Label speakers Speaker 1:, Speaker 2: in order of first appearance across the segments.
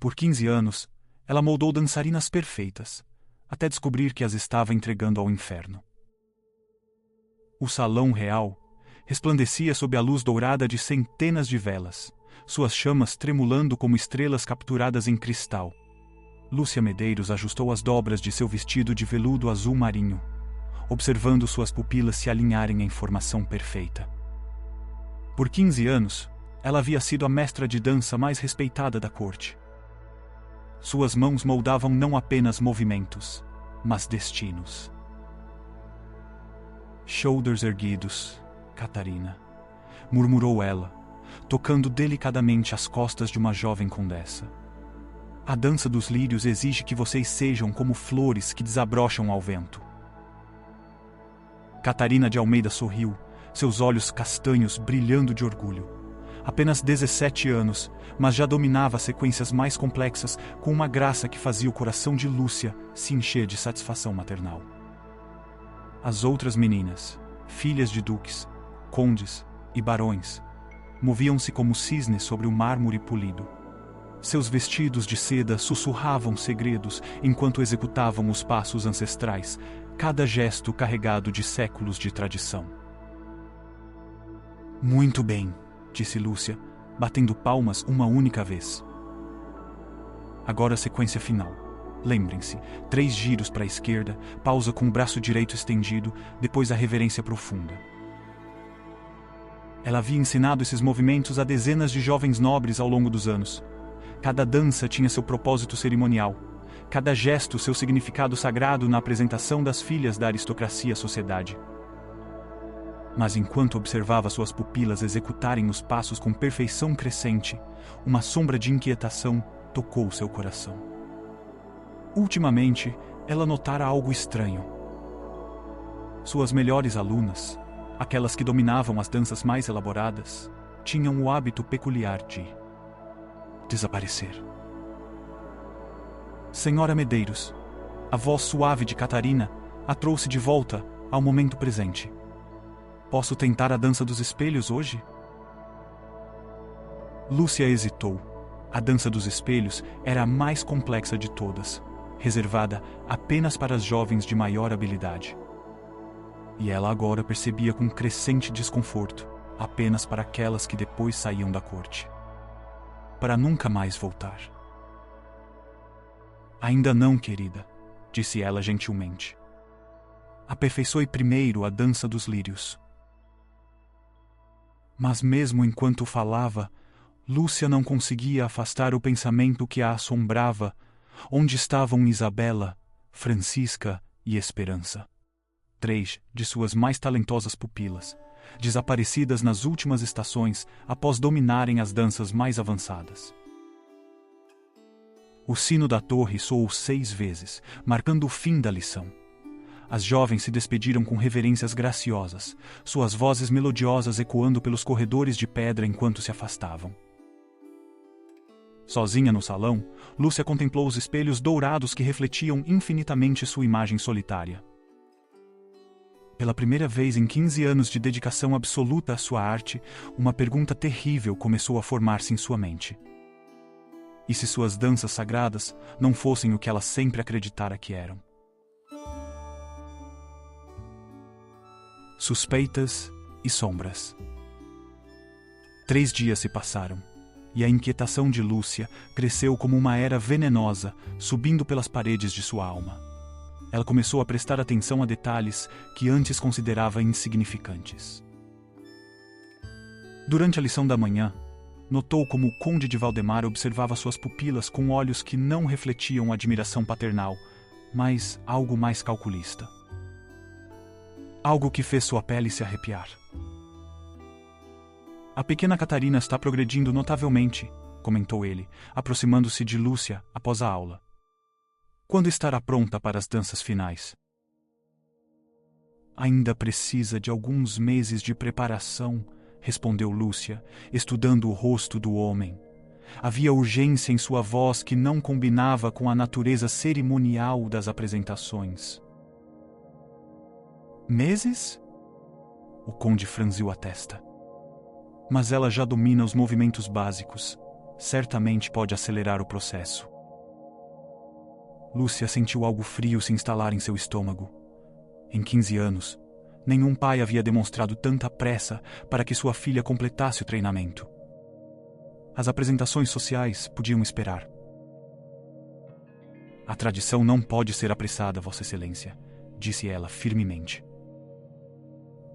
Speaker 1: Por 15 anos, ela moldou dançarinas perfeitas, até descobrir que as estava entregando ao inferno. O salão real resplandecia sob a luz dourada de centenas de velas, suas chamas tremulando como estrelas capturadas em cristal. Lúcia Medeiros ajustou as dobras de seu vestido de veludo azul marinho, observando suas pupilas se alinharem em formação perfeita. Por 15 anos, ela havia sido a mestra de dança mais respeitada da corte. Suas mãos moldavam não apenas movimentos, mas destinos. Shoulders erguidos, Catarina, murmurou ela, tocando delicadamente as costas de uma jovem condessa. A dança dos lírios exige que vocês sejam como flores que desabrocham ao vento. Catarina de Almeida sorriu, seus olhos castanhos brilhando de orgulho. Apenas 17 anos, mas já dominava as sequências mais complexas com uma graça que fazia o coração de Lúcia se encher de satisfação maternal. As outras meninas, filhas de duques, condes e barões, moviam-se como cisnes sobre o mármore polido. Seus vestidos de seda sussurravam segredos enquanto executavam os passos ancestrais, cada gesto carregado de séculos de tradição. Muito bem, disse Lúcia, batendo palmas uma única vez. Agora a sequência final. Lembrem-se, 3 giros para a esquerda, pausa com o braço direito estendido, depois a reverência profunda. Ela havia ensinado esses movimentos a dezenas de jovens nobres ao longo dos anos. Cada dança tinha seu propósito cerimonial, cada gesto seu significado sagrado na apresentação das filhas da aristocracia à sociedade. Mas enquanto observava suas pupilas executarem os passos com perfeição crescente, uma sombra de inquietação tocou seu coração. Ultimamente, ela notara algo estranho. Suas melhores alunas, aquelas que dominavam as danças mais elaboradas, tinham o hábito peculiar de desaparecer. Senhora Medeiros, a voz suave de Catarina a trouxe de volta ao momento presente. Posso tentar a dança dos espelhos hoje? Lúcia hesitou. A dança dos espelhos era a mais complexa de todas, reservada apenas para as jovens de maior habilidade. E ela agora percebia com crescente desconforto, apenas para aquelas que depois saíam da corte, para nunca mais voltar. Ainda não, querida, disse ela gentilmente. Aperfeiçoe primeiro a dança dos lírios. Mas mesmo enquanto falava, Lúcia não conseguia afastar o pensamento que a assombrava. Onde estavam Isabela, Francisca e Esperança? 3 de suas mais talentosas pupilas, desaparecidas nas últimas estações após dominarem as danças mais avançadas. O sino da torre soou 6 vezes, marcando o fim da lição. As jovens se despediram com reverências graciosas, suas vozes melodiosas ecoando pelos corredores de pedra enquanto se afastavam. Sozinha no salão, Lúcia contemplou os espelhos dourados que refletiam infinitamente sua imagem solitária. Pela primeira vez em 15 anos de dedicação absoluta à sua arte, uma pergunta terrível começou a formar-se em sua mente. E se suas danças sagradas não fossem o que ela sempre acreditara que eram? Suspeitas e sombras. 3 dias se passaram, e a inquietação de Lúcia cresceu como uma era venenosa, subindo pelas paredes de sua alma. Ela começou a prestar atenção a detalhes que antes considerava insignificantes. Durante a lição da manhã, notou como o conde de Valdemar observava suas pupilas com olhos que não refletiam admiração paternal, mas algo mais calculista. Algo que fez sua pele se arrepiar. A pequena Catarina está progredindo notavelmente, comentou ele, aproximando-se de Lúcia após a aula. Quando estará pronta para as danças finais? Ainda precisa de alguns meses de preparação, respondeu Lúcia, estudando o rosto do homem. Havia urgência em sua voz que não combinava com a natureza cerimonial das apresentações. Meses? O conde franziu a testa. Mas ela já domina os movimentos básicos. certamente pode acelerar o processo. Lúcia sentiu algo frio se instalar em seu estômago. Em 15 anos, nenhum pai havia demonstrado tanta pressa para que sua filha completasse o treinamento. As apresentações sociais podiam esperar. A tradição não pode ser apressada, Vossa Excelência, disse ela firmemente.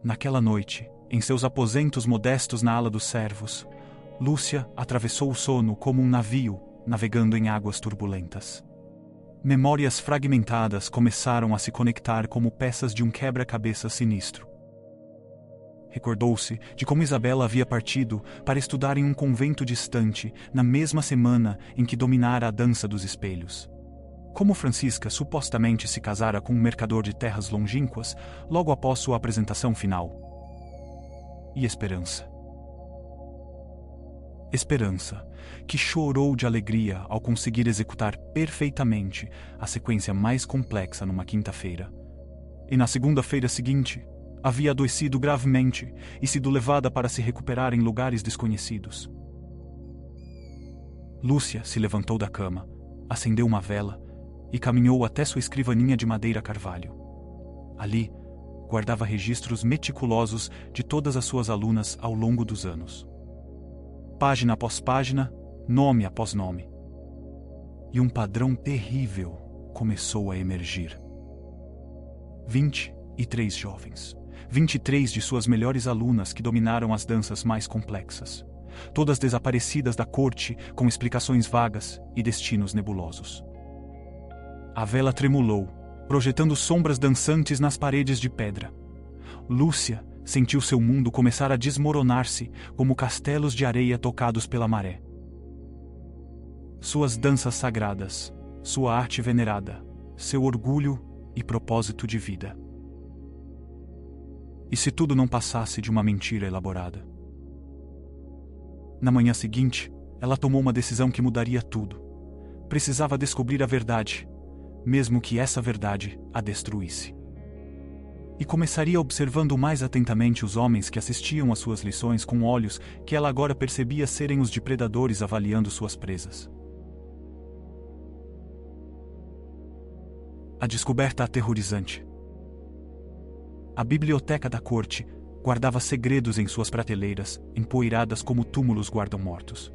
Speaker 1: Naquela noite, em seus aposentos modestos na ala dos servos, Lúcia atravessou o sono como um navio navegando em águas turbulentas. Memórias fragmentadas começaram a se conectar como peças de um quebra-cabeça sinistro. Recordou-se de como Isabela havia partido para estudar em um convento distante na mesma semana em que dominara a dança dos espelhos. Como Francisca supostamente se casara com um mercador de terras longínquas logo após sua apresentação final. E Esperança. Esperança, que chorou de alegria ao conseguir executar perfeitamente a sequência mais complexa numa quinta-feira. E na segunda-feira seguinte, havia adoecido gravemente e sido levada para se recuperar em lugares desconhecidos. Lúcia se levantou da cama, acendeu uma vela e caminhou até sua escrivaninha de madeira carvalho. Ali, guardava registros meticulosos de todas as suas alunas ao longo dos anos. Página após página, nome após nome. E um padrão terrível começou a emergir. 23 jovens. 23 de suas melhores alunas que dominaram as danças mais complexas. Todas desaparecidas da corte com explicações vagas e destinos nebulosos. A vela tremulou, projetando sombras dançantes nas paredes de pedra. Lúcia sentiu seu mundo começar a desmoronar-se como castelos de areia tocados pela maré. Suas danças sagradas, sua arte venerada, seu orgulho e propósito de vida. E se tudo não passasse de uma mentira elaborada? Na manhã seguinte, ela tomou uma decisão que mudaria tudo. Precisava descobrir a verdade, mesmo que essa verdade a destruísse. E começaria observando mais atentamente os homens que assistiam às suas lições com olhos que ela agora percebia serem os de predadores avaliando suas presas. A descoberta aterrorizante. A biblioteca da corte guardava segredos em suas prateleiras, empoeiradas como túmulos guardam mortos.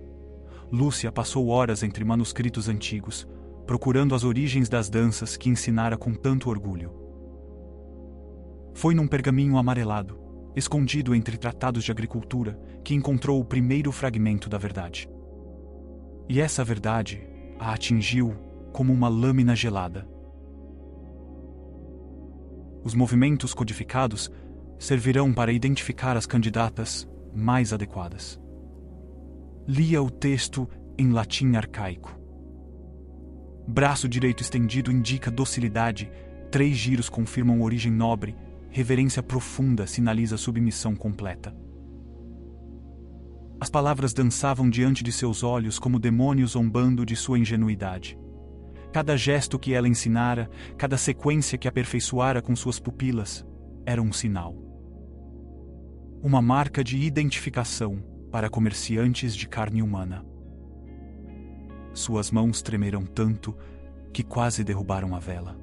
Speaker 1: Lúcia passou horas entre manuscritos antigos, procurando as origens das danças que ensinara com tanto orgulho. Foi num pergaminho amarelado, escondido entre tratados de agricultura, que encontrou o primeiro fragmento da verdade. E essa verdade a atingiu como uma lâmina gelada. Os movimentos codificados servirão para identificar as candidatas mais adequadas. Lia o texto em latim arcaico. Braço direito estendido indica docilidade, 3 giros confirmam origem nobre, reverência profunda sinaliza submissão completa. As palavras dançavam diante de seus olhos como demônios zombando de sua ingenuidade. Cada gesto que ela ensinara, cada sequência que aperfeiçoara com suas pupilas, era um sinal. Uma marca de identificação para comerciantes de carne humana. Suas mãos tremeram tanto que quase derrubaram a vela.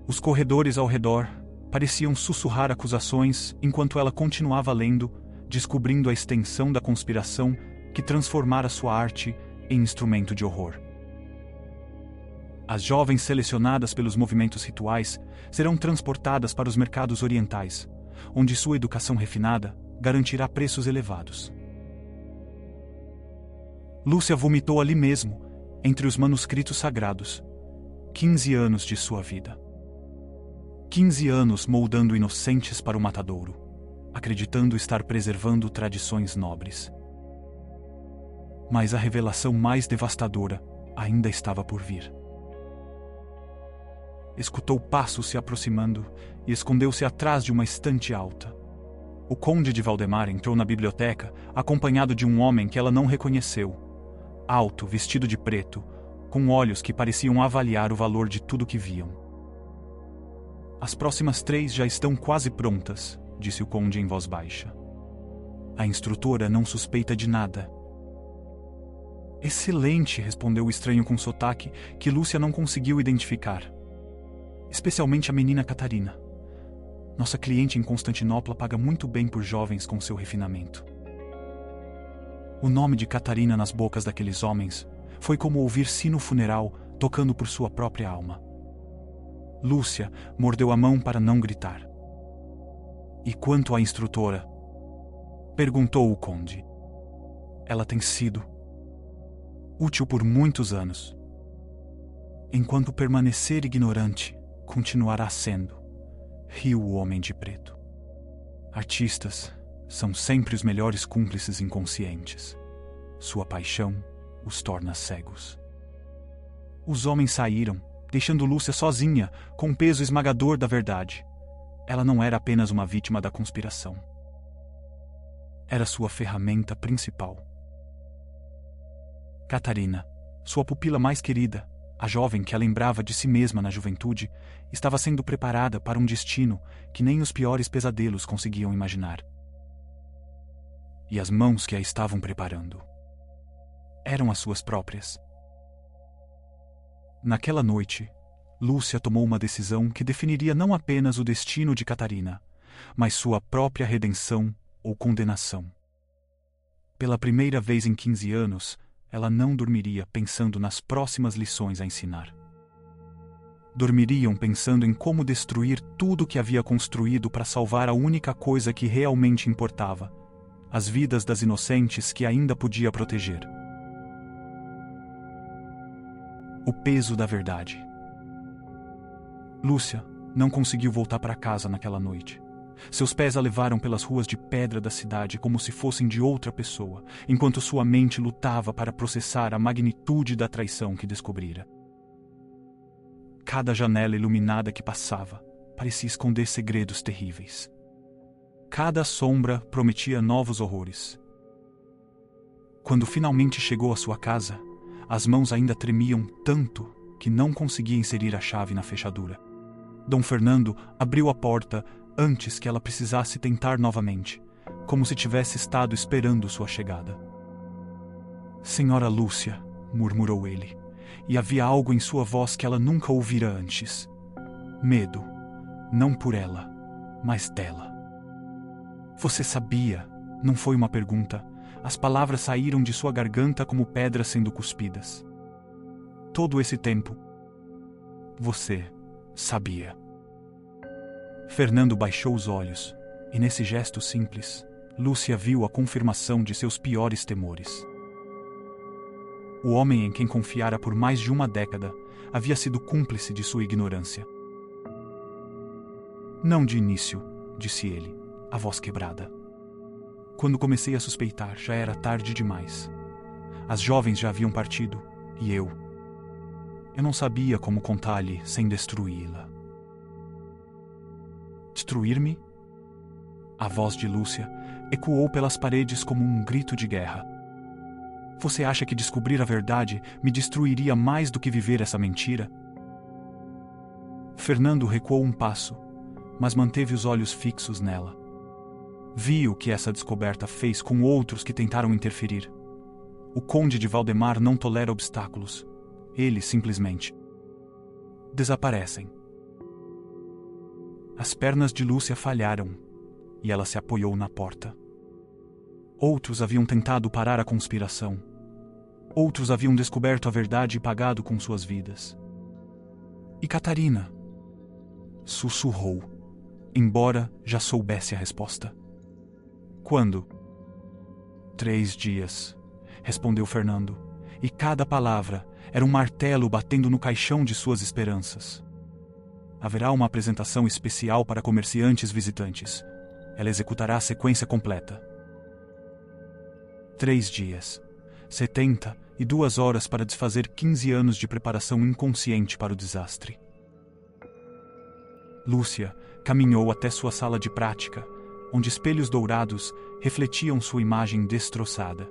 Speaker 1: Os corredores ao redor pareciam sussurrar acusações enquanto ela continuava lendo, descobrindo a extensão da conspiração que transformara sua arte em instrumento de horror. As jovens selecionadas pelos movimentos rituais serão transportadas para os mercados orientais, onde sua educação refinada garantirá preços elevados. Lúcia vomitou ali mesmo, entre os manuscritos sagrados, 15 anos de sua vida. 15 anos moldando inocentes para o matadouro, acreditando estar preservando tradições nobres. Mas a revelação mais devastadora ainda estava por vir. Escutou passos se aproximando e escondeu-se atrás de uma estante alta. O conde de Valdemar entrou na biblioteca, acompanhado de um homem que ela não reconheceu. Alto, vestido de preto, com olhos que pareciam avaliar o valor de tudo que viam. As próximas 3 já estão quase prontas, disse o conde em voz baixa. A instrutora não suspeita de nada. Excelente, respondeu o estranho com sotaque que Lúcia não conseguiu identificar. Especialmente a menina Catarina. Nossa cliente em Constantinopla paga muito bem por jovens com seu refinamento. O nome de Catarina nas bocas daqueles homens foi como ouvir sino funeral tocando por sua própria alma. Lúcia mordeu a mão para não gritar. E quanto à instrutora? Perguntou o conde. Ela tem sido útil por muitos anos. Enquanto permanecer ignorante, continuará sendo, riu o homem de preto. Artistas são sempre os melhores cúmplices inconscientes. Sua paixão os torna cegos. Os homens saíram, deixando Lúcia sozinha, com o peso esmagador da verdade. Ela não era apenas uma vítima da conspiração. Era sua ferramenta principal. Catarina, sua pupila mais querida, a jovem que a lembrava de si mesma na juventude, estava sendo preparada para um destino que nem os piores pesadelos conseguiam imaginar. E as mãos que a estavam preparando eram as suas próprias. Naquela noite, Lúcia tomou uma decisão que definiria não apenas o destino de Catarina, mas sua própria redenção ou condenação. Pela primeira vez em 15 anos, ela não dormiria pensando nas próximas lições a ensinar. Dormiriam pensando em como destruir tudo que havia construído para salvar a única coisa que realmente importava, as vidas das inocentes que ainda podia proteger. O peso da verdade. Lúcia não conseguiu voltar para casa naquela noite. Seus pés a levaram pelas ruas de pedra da cidade como se fossem de outra pessoa, enquanto sua mente lutava para processar a magnitude da traição que descobrira. Cada janela iluminada que passava parecia esconder segredos terríveis. Cada sombra prometia novos horrores. Quando finalmente chegou à sua casa, as mãos ainda tremiam tanto que não conseguia inserir a chave na fechadura. Dom Fernando abriu a porta antes que ela precisasse tentar novamente, como se tivesse estado esperando sua chegada. Senhora Lúcia, murmurou ele, e havia algo em sua voz que ela nunca ouvira antes. Medo, não por ela, mas dela. Você sabia, não foi uma pergunta. As palavras saíram de sua garganta como pedras sendo cuspidas. Todo esse tempo, você sabia. Fernando baixou os olhos, e nesse gesto simples, Lúcia viu a confirmação de seus piores temores. O homem em quem confiara por mais de uma década havia sido cúmplice de sua ignorância. Não de início, disse ele, a voz quebrada. Quando comecei a suspeitar, já era tarde demais. As jovens já haviam partido, e eu não sabia como contar-lhe sem destruí-la. Destruir-me? A voz de Lúcia ecoou pelas paredes como um grito de guerra. Você acha que descobrir a verdade me destruiria mais do que viver essa mentira? Fernando recuou um passo, mas manteve os olhos fixos nela. Viu o que essa descoberta fez com outros que tentaram interferir. O conde de Valdemar não tolera obstáculos. Eles simplesmente desaparecem. As pernas de Lúcia falharam e ela se apoiou na porta. Outros haviam tentado parar a conspiração. Outros haviam descoberto a verdade e pagado com suas vidas. E Catarina? Sussurrou, embora já soubesse a resposta. Quando? 3 dias, respondeu Fernando, e cada palavra era um martelo batendo no caixão de suas esperanças. Haverá uma apresentação especial para comerciantes visitantes. Ela executará a sequência completa. 3 dias. 72 horas para desfazer 15 anos de preparação inconsciente para o desastre. Lúcia caminhou até sua sala de prática, onde espelhos dourados refletiam sua imagem destroçada.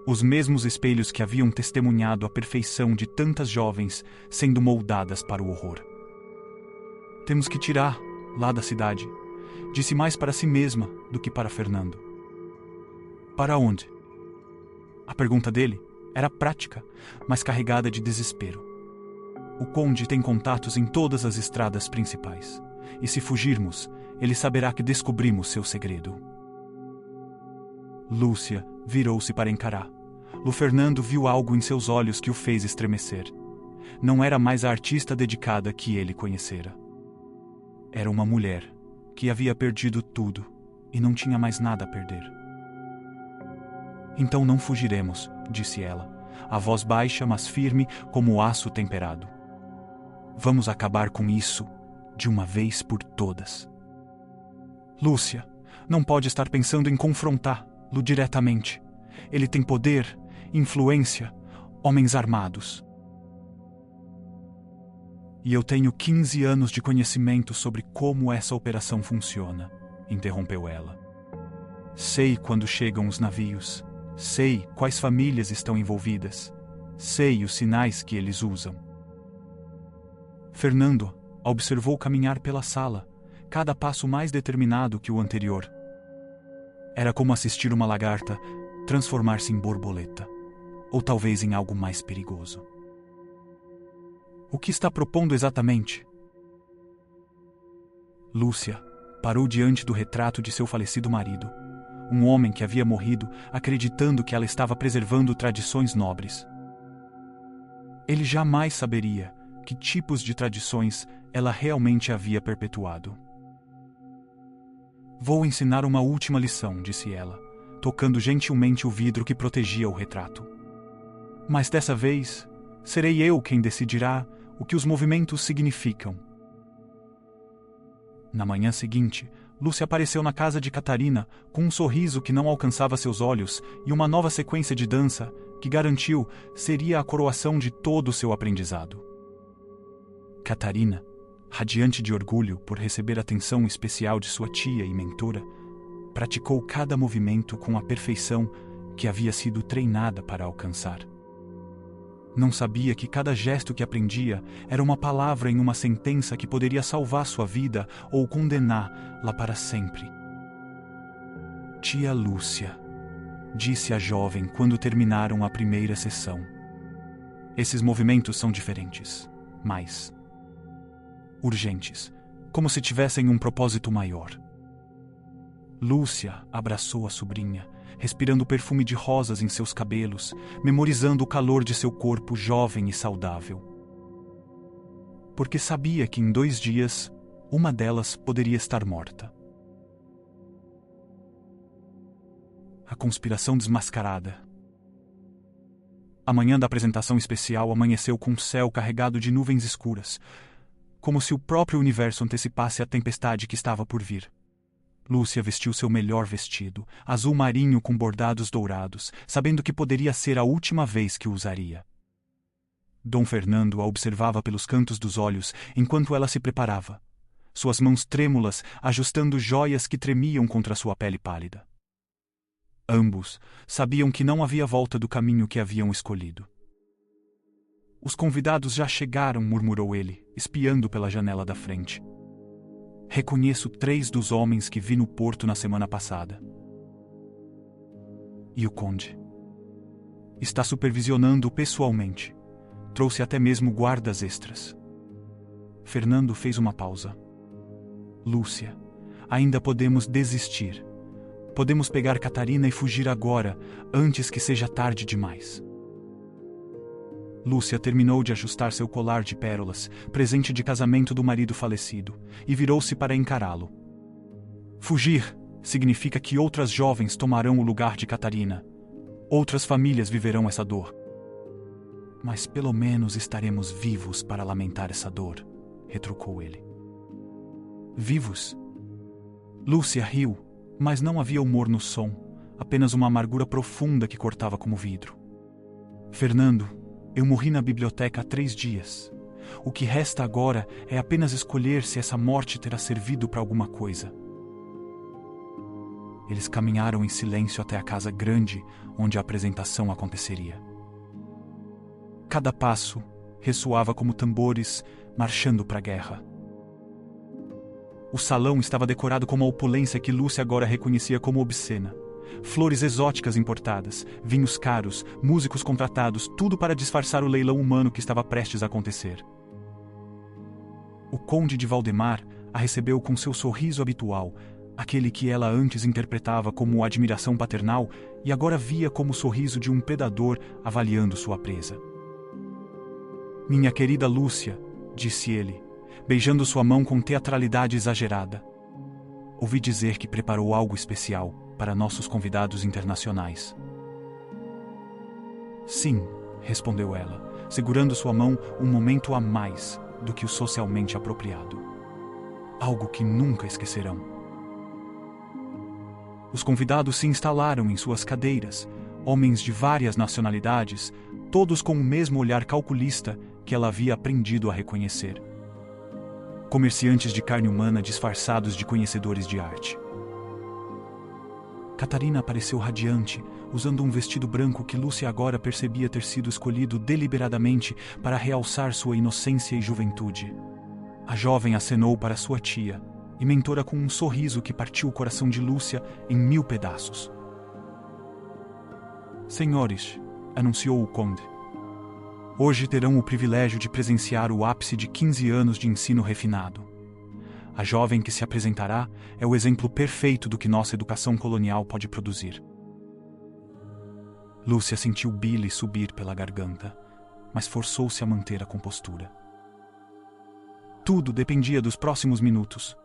Speaker 1: Os mesmos espelhos que haviam testemunhado a perfeição de tantas jovens sendo moldadas para o horror. Temos que tirar lá da cidade, disse mais para si mesma do que para Fernando. Para onde? A pergunta dele era prática, mas carregada de desespero. O conde tem contatos em todas as estradas principais, e se fugirmos, ele saberá que descobrimos seu segredo. Lúcia virou-se para encarar. Fernando viu algo em seus olhos que o fez estremecer. Não era mais a artista dedicada que ele conhecera. Era uma mulher que havia perdido tudo e não tinha mais nada a perder. Então não fugiremos, disse ela, a voz baixa, mas firme como o aço temperado. Vamos acabar com isso de uma vez por todas. Lúcia não pode estar pensando em confrontá-lo diretamente. Ele tem poder, influência, homens armados. E eu tenho 15 anos de conhecimento sobre como essa operação funciona, interrompeu ela. Sei quando chegam os navios, sei quais famílias estão envolvidas, sei os sinais que eles usam. Fernando a observou caminhar pela sala, cada passo mais determinado que o anterior. Era como assistir uma lagarta transformar-se em borboleta, ou talvez em algo mais perigoso. O que está propondo exatamente? Lúcia parou diante do retrato de seu falecido marido, um homem que havia morrido acreditando que ela estava preservando tradições nobres. Ele jamais saberia que tipos de tradições ela realmente havia perpetuado. Vou ensinar uma última lição, disse ela, tocando gentilmente o vidro que protegia o retrato. Mas dessa vez, serei eu quem decidirá o que os movimentos significam. Na manhã seguinte, Lúcia apareceu na casa de Catarina com um sorriso que não alcançava seus olhos e uma nova sequência de dança que garantiu seria a coroação de todo o seu aprendizado. Catarina, radiante de orgulho por receber atenção especial de sua tia e mentora, praticou cada movimento com a perfeição que havia sido treinada para alcançar. Não sabia que cada gesto que aprendia era uma palavra em uma sentença que poderia salvar sua vida ou condená-la para sempre. Tia Lúcia, disse a jovem quando terminaram a primeira sessão. Esses movimentos são diferentes, mas urgentes, como se tivessem um propósito maior. Lúcia abraçou a sobrinha, respirando o perfume de rosas em seus cabelos, memorizando o calor de seu corpo jovem e saudável. Porque sabia que em 2 dias, uma delas poderia estar morta. A conspiração desmascarada. A manhã da apresentação especial amanheceu com o céu carregado de nuvens escuras, como se o próprio universo antecipasse a tempestade que estava por vir. Lúcia vestiu seu melhor vestido, azul marinho com bordados dourados, sabendo que poderia ser a última vez que o usaria. Dom Fernando a observava pelos cantos dos olhos enquanto ela se preparava, suas mãos trêmulas ajustando joias que tremiam contra sua pele pálida. Ambos sabiam que não havia volta do caminho que haviam escolhido. Os convidados já chegaram, murmurou ele, espiando pela janela da frente. Reconheço 3 dos homens que vi no porto na semana passada. E o conde? Está supervisionando pessoalmente. Trouxe até mesmo guardas extras. Fernando fez uma pausa. Lúcia, ainda podemos desistir. Podemos pegar Catarina e fugir agora, antes que seja tarde demais. Lúcia terminou de ajustar seu colar de pérolas, presente de casamento do marido falecido, e virou-se para encará-lo. Fugir significa que outras jovens tomarão o lugar de Catarina. Outras famílias viverão essa dor. Mas pelo menos estaremos vivos para lamentar essa dor, retrucou ele. Vivos? Lúcia riu, mas não havia humor no som, apenas uma amargura profunda que cortava como vidro. Fernando, eu morri na biblioteca há 3 dias. O que resta agora é apenas escolher se essa morte terá servido para alguma coisa. Eles caminharam em silêncio até a casa grande onde a apresentação aconteceria. Cada passo ressoava como tambores marchando para a guerra. O salão estava decorado com uma opulência que Lúcia agora reconhecia como obscena. flores exóticas importadas, vinhos caros, músicos contratados, tudo para disfarçar o leilão humano que estava prestes a acontecer. O conde de Valdemar a recebeu com seu sorriso habitual, aquele que ela antes interpretava como admiração paternal e agora via como o sorriso de um predador avaliando sua presa. "Minha querida Lúcia", disse ele, beijando sua mão com teatralidade exagerada. "Ouvi dizer que preparou algo especial para nossos convidados internacionais." "Sim", respondeu ela, segurando sua mão um momento a mais do que o socialmente apropriado. "Algo que nunca esquecerão." Os convidados se instalaram em suas cadeiras, homens de várias nacionalidades, todos com o mesmo olhar calculista que ela havia aprendido a reconhecer. Comerciantes de carne humana disfarçados de conhecedores de arte. Catarina apareceu radiante, usando um vestido branco que Lúcia agora percebia ter sido escolhido deliberadamente para realçar sua inocência e juventude. A jovem acenou para sua tia e mentora com um sorriso que partiu o coração de Lúcia em 1000 pedaços. "Senhores", anunciou o conde, "hoje terão o privilégio de presenciar o ápice de 15 anos de ensino refinado. A jovem que se apresentará é o exemplo perfeito do que nossa educação colonial pode produzir." Lúcia sentiu bile subir pela garganta, mas forçou-se a manter a compostura. Tudo dependia dos próximos minutos.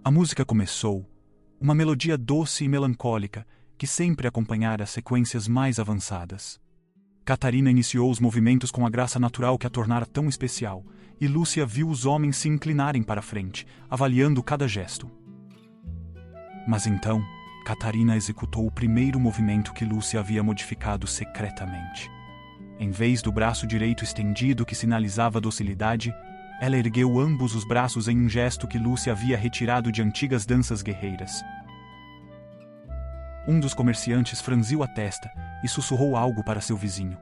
Speaker 1: A música começou, uma melodia doce e melancólica que sempre acompanhara as sequências mais avançadas. Catarina iniciou os movimentos com a graça natural que a tornara tão especial, e Lúcia viu os homens se inclinarem para a frente, avaliando cada gesto. Mas então, Catarina executou o primeiro movimento que Lúcia havia modificado secretamente. Em vez do braço direito estendido que sinalizava docilidade, ela ergueu ambos os braços em um gesto que Lúcia havia retirado de antigas danças guerreiras. Um dos comerciantes franziu a testa e sussurrou algo para seu vizinho.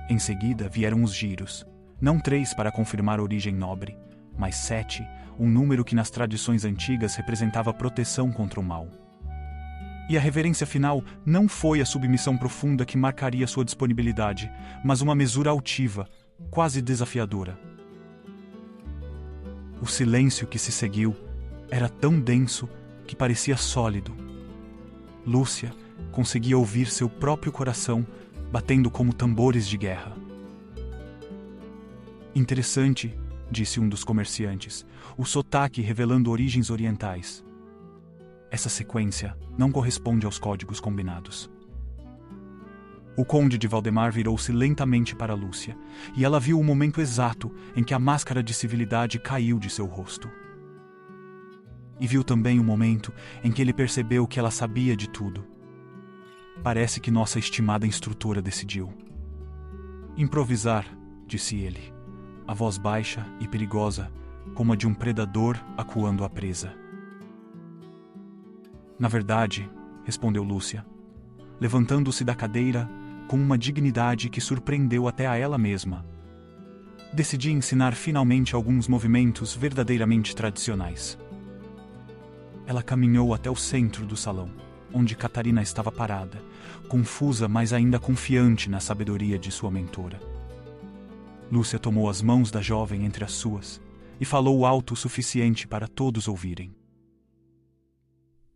Speaker 1: Em seguida vieram os giros, não 3 para confirmar a origem nobre, mas 7, um número que nas tradições antigas representava proteção contra o mal. E a reverência final não foi a submissão profunda que marcaria sua disponibilidade, mas uma mesura altiva, quase desafiadora. O silêncio que se seguiu era tão denso que parecia sólido. Lúcia conseguia ouvir seu próprio coração batendo como tambores de guerra. "Interessante", disse um dos comerciantes, o sotaque revelando origens orientais. "Essa sequência não corresponde aos códigos combinados." O conde de Valdemar virou-se lentamente para Lúcia, e ela viu o momento exato em que a máscara de civilidade caiu de seu rosto. E viu também o momento em que ele percebeu que ela sabia de tudo. "Parece que nossa estimada instrutora decidiu." "Improvisar", disse ele, a voz baixa e perigosa, como a de um predador acuando a presa. "Na verdade", respondeu Lúcia, levantando-se da cadeira com uma dignidade que surpreendeu até a ela mesma, "decidi ensinar finalmente alguns movimentos verdadeiramente tradicionais." Ela caminhou até o centro do salão, onde Catarina estava parada, confusa, mas ainda confiante na sabedoria de sua mentora. Lúcia tomou as mãos da jovem entre as suas e falou alto o suficiente para todos ouvirem.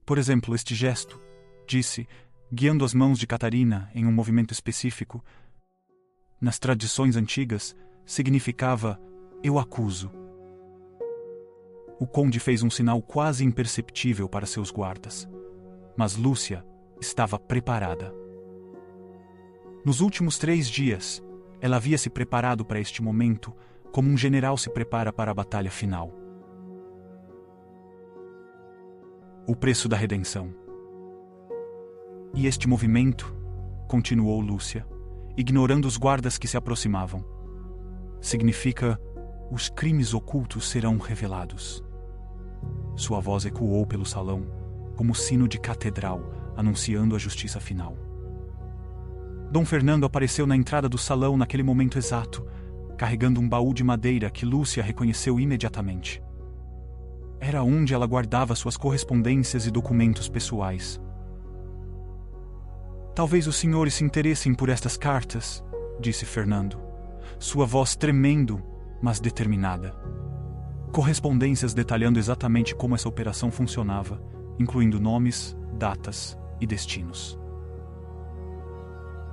Speaker 1: "Por exemplo, este gesto", disse, guiando as mãos de Catarina em um movimento específico, "nas tradições antigas, significava 'eu acuso'." O conde fez um sinal quase imperceptível para seus guardas, mas Lúcia estava preparada. Nos últimos 3 dias, ela havia se preparado para este momento como um general se prepara para a batalha final. O preço da redenção. "E este movimento", continuou Lúcia, ignorando os guardas que se aproximavam, "significa: os crimes ocultos serão revelados." Sua voz ecoou pelo salão, como sino de catedral, anunciando a justiça final. Dom Fernando apareceu na entrada do salão naquele momento exato, carregando um baú de madeira que Lúcia reconheceu imediatamente. Era onde ela guardava suas correspondências e documentos pessoais. Talvez os senhores se interessem por estas cartas, disse Fernando, sua voz tremendo, mas determinada. Correspondências detalhando exatamente como essa operação funcionava, incluindo nomes, datas e destinos.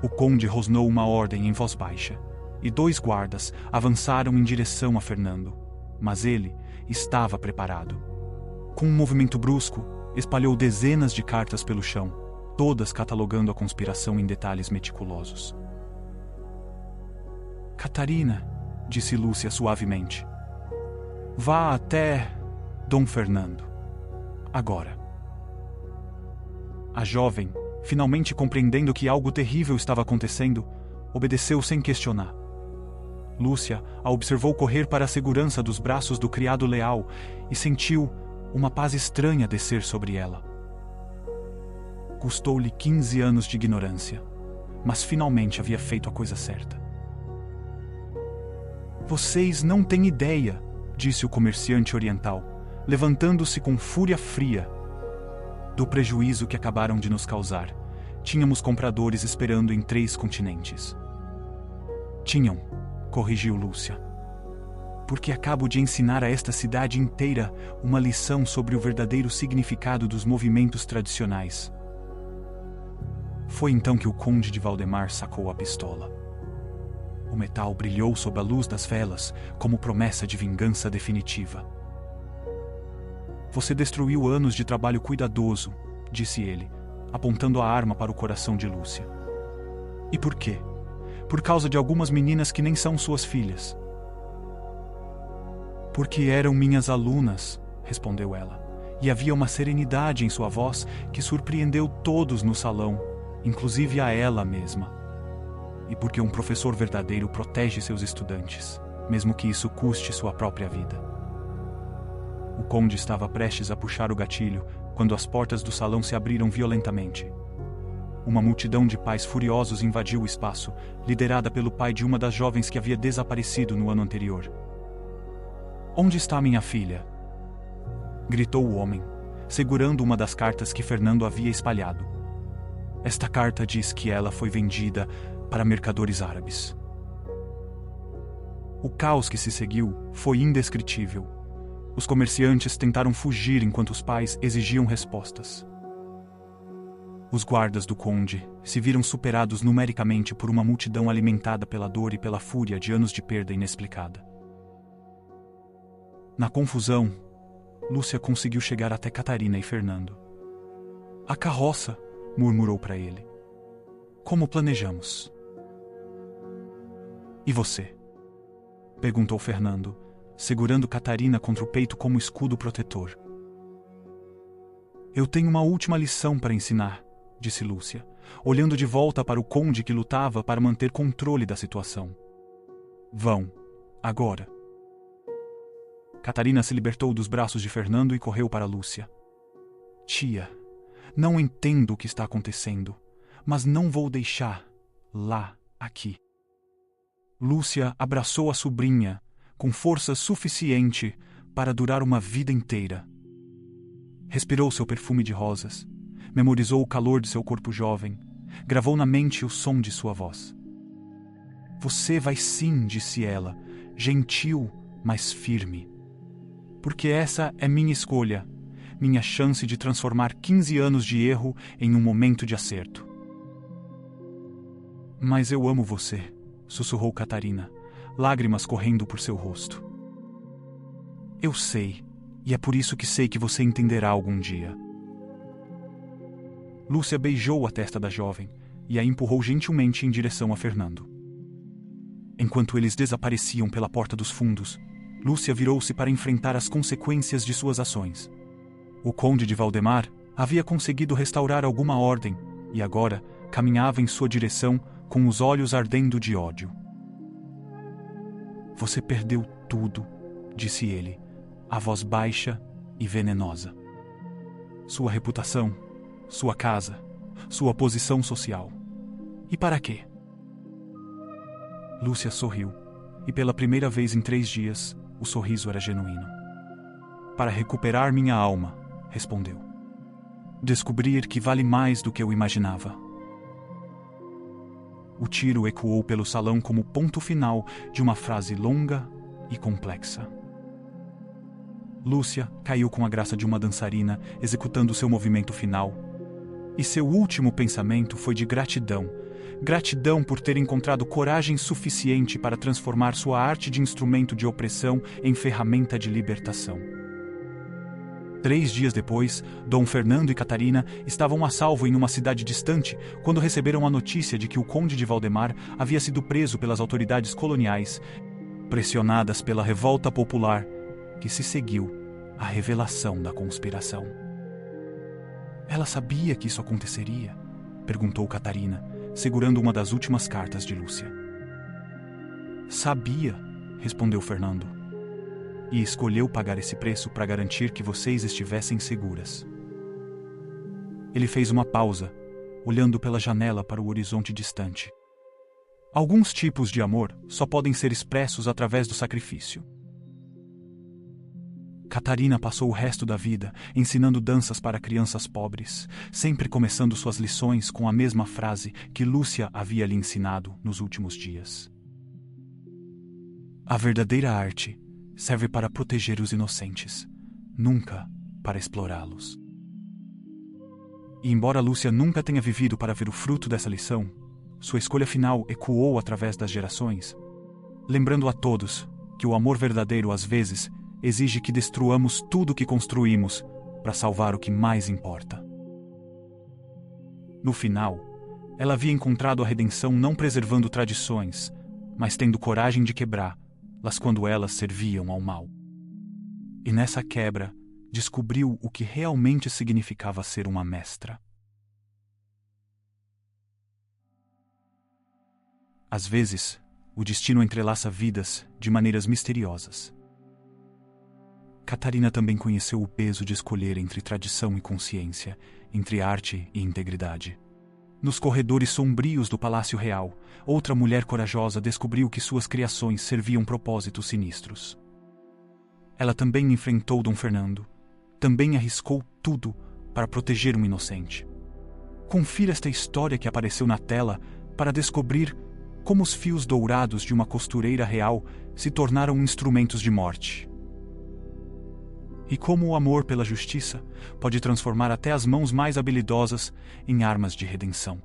Speaker 1: O conde rosnou uma ordem em voz baixa, e 2 guardas avançaram em direção a Fernando, mas ele estava preparado. Com um movimento brusco, espalhou dezenas de cartas pelo chão, todas catalogando a conspiração em detalhes meticulosos. Catarina, disse Lúcia suavemente, vá até Dom Fernando. Agora. A jovem, finalmente compreendendo que algo terrível estava acontecendo, obedeceu sem questionar. Lúcia a observou correr para a segurança dos braços do criado leal e sentiu uma paz estranha descer sobre ela. Custou-lhe 15 anos de ignorância, mas finalmente havia feito a coisa certa. Vocês não têm ideia, disse o comerciante oriental, levantando-se com fúria fria, do prejuízo que acabaram de nos causar. Tínhamos compradores esperando em 3 continentes. Tinham, corrigiu Lúcia, porque acabo de ensinar a esta cidade inteira uma lição sobre o verdadeiro significado dos movimentos tradicionais. Foi então que o conde de Valdemar sacou a pistola. O metal brilhou sob a luz das velas como promessa de vingança definitiva. Você destruiu anos de trabalho cuidadoso, disse ele, apontando a arma para o coração de Lúcia. E por quê? Por causa de algumas meninas que nem são suas filhas. Porque eram minhas alunas, respondeu ela, e havia uma serenidade em sua voz que surpreendeu todos no salão, inclusive a ela mesma. E porque um professor verdadeiro protege seus estudantes, mesmo que isso custe sua própria vida. O conde estava prestes a puxar o gatilho quando as portas do salão se abriram violentamente. Uma multidão de pais furiosos invadiu o espaço, liderada pelo pai de uma das jovens que havia desaparecido no ano anterior. Onde está minha filha? Gritou o homem, segurando uma das cartas que Fernando havia espalhado. Esta carta diz que ela foi vendida para mercadores árabes. O caos que se seguiu foi indescritível. Os comerciantes tentaram fugir enquanto os pais exigiam respostas. Os guardas do conde se viram superados numericamente por uma multidão alimentada pela dor e pela fúria de anos de perda inexplicada. Na confusão, Lúcia conseguiu chegar até Catarina e Fernando. A carroça, murmurou para ele. Como planejamos? E você? Perguntou Fernando, segurando Catarina contra o peito como escudo protetor. Eu tenho uma última lição para ensinar, disse Lúcia, olhando de volta para o conde que lutava para manter controle da situação. Vão, agora. Catarina se libertou dos braços de Fernando e correu para Lúcia. Tia, não entendo o que está acontecendo, mas não vou deixar lá, aqui. Lúcia abraçou a sobrinha, com força suficiente para durar uma vida inteira. Respirou seu perfume de rosas, memorizou o calor de seu corpo jovem, gravou na mente o som de sua voz. Você vai sim, disse ela, gentil, mas firme. Porque essa é minha escolha, minha chance de transformar 15 anos de erro em um momento de acerto. Mas eu amo você, sussurrou Catarina, lágrimas correndo por seu rosto. Eu sei, e é por isso que sei que você entenderá algum dia. Lúcia beijou a testa da jovem e a empurrou gentilmente em direção a Fernando. Enquanto eles desapareciam pela porta dos fundos, Lúcia virou-se para enfrentar as consequências de suas ações. O conde de Valdemar havia conseguido restaurar alguma ordem e agora caminhava em sua direção com os olhos ardendo de ódio. Você perdeu tudo, disse ele, a voz baixa e venenosa. Sua reputação, sua casa, sua posição social. E para quê? Lúcia sorriu, e pela primeira vez em 3 dias, o sorriso era genuíno. para recuperar minha alma, respondeu. Descobrir que vale mais do que eu imaginava. O tiro ecoou pelo salão como ponto final de uma frase longa e complexa. Lúcia caiu com a graça de uma dançarina, executando seu movimento final. E seu último pensamento foi de gratidão. Gratidão por ter encontrado coragem suficiente para transformar sua arte de instrumento de opressão em ferramenta de libertação. 3 dias depois, Dom Fernando e Catarina estavam a salvo em uma cidade distante quando receberam a notícia de que o conde de Valdemar havia sido preso pelas autoridades coloniais, pressionadas pela revolta popular que se seguiu à revelação da conspiração. Ela sabia que isso aconteceria? Perguntou Catarina, segurando uma das últimas cartas de Lúcia. Sabia, respondeu Fernando. E escolheu pagar esse preço para garantir que vocês estivessem seguras. Ele fez uma pausa, olhando pela janela para o horizonte distante. Alguns tipos de amor só podem ser expressos através do sacrifício. Catarina passou o resto da vida ensinando danças para crianças pobres, sempre começando suas lições com a mesma frase que Lúcia havia lhe ensinado nos últimos dias. A verdadeira arte serve para proteger os inocentes, nunca para explorá-los. E embora Lúcia nunca tenha vivido para ver o fruto dessa lição, sua escolha final ecoou através das gerações, lembrando a todos que o amor verdadeiro às vezes exige que destruamos tudo o que construímos para salvar o que mais importa. No final, ela havia encontrado a redenção não preservando tradições, mas tendo coragem de quebrá-las quando elas serviam ao mal. E nessa quebra, descobriu o que realmente significava ser uma mestra. Às vezes, o destino entrelaça vidas de maneiras misteriosas. Catarina também conheceu o peso de escolher entre tradição e consciência, entre arte e integridade. Nos corredores sombrios do Palácio Real, outra mulher corajosa descobriu que suas criações serviam propósitos sinistros. Ela também enfrentou Dom Fernando, também arriscou tudo para proteger um inocente. Confira esta história que apareceu na tela para descobrir como os fios dourados de uma costureira real se tornaram instrumentos de morte. E como o amor pela justiça pode transformar até as mãos mais habilidosas em armas de redenção.